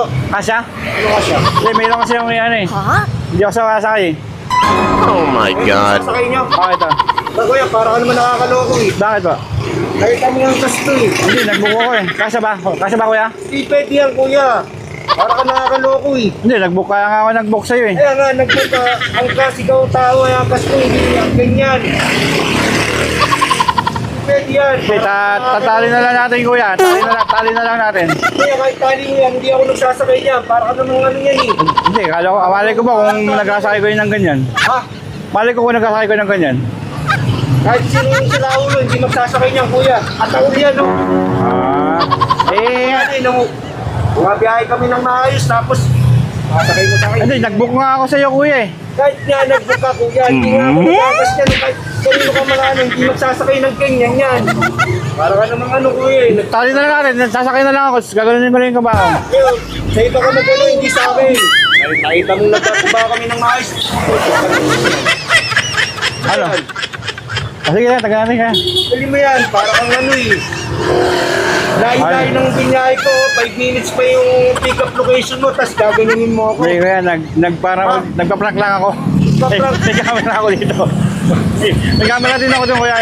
Kasya? Ano ka siya? Hindi, mayroon kasi yung ano eh. Hindi ako sasakay eh. Oh my God. Sasakay niyo. Bakit ah? Kuya, para ka naman nakakaloko eh. Bakit ba? Kahit mo yung gasto eh. Hindi, nagbuko ko eh. Kasya ba? Kasya ba kuya? Hindi pwede yan, kuya. Para ka nakakaloko eh. Hindi, nagbook kaya nga ako nagbook sa'yo eh. Kaya nga, nagpunta, ang kasi ikaw tao ay ang gasto, hindi ang ganyan. Pwede yan. Hindi, tatali na lang natin kuya. Tali na lang natin. Kaya kahit tali mo yan, hindi ako nagsasakay niya. Para ka namang ano yan eh. Hindi, kala ko, malay ko ba kung nagkasakay ko yun ng ganyan? Ha? Malay ko kung nagkasakay ko ng ganyan. Kahit sino yung sila ulo, hindi magsasakay niyan, kuya. At ako yan, no? Eh, Nung bumabiyahe kami ng maayos, tapos masakay mo sa akin. hindi, nagbook nga ako sa'yo kuya eh. Kahit nga nagbook ka, kuya, hindi nga ako magagas niyan. Kahit kanino ka mga ano, hindi magsasakay ng ganyan yan. Para ka namang ano, kuya eh. Tali na lang natin, sasakay na lang ako. Gaganunin mo rin yung kabaho. Kaya, sa iba ka magano, hindi sa akin. Kahit nakita mong nagkatuba kami ng maayos. Ano? Sige na, taga natin ka. Dali mo yan, para kang ano eh. Lahi-lahi ng binyahe ko, 5 minutes pa yung pick-up location mo, tapos gaganunin mo ako. Hindi kuya, nagpa-prank lang ako. Nagpa-prank? May camera ako dito. May camera din ako dun kuya.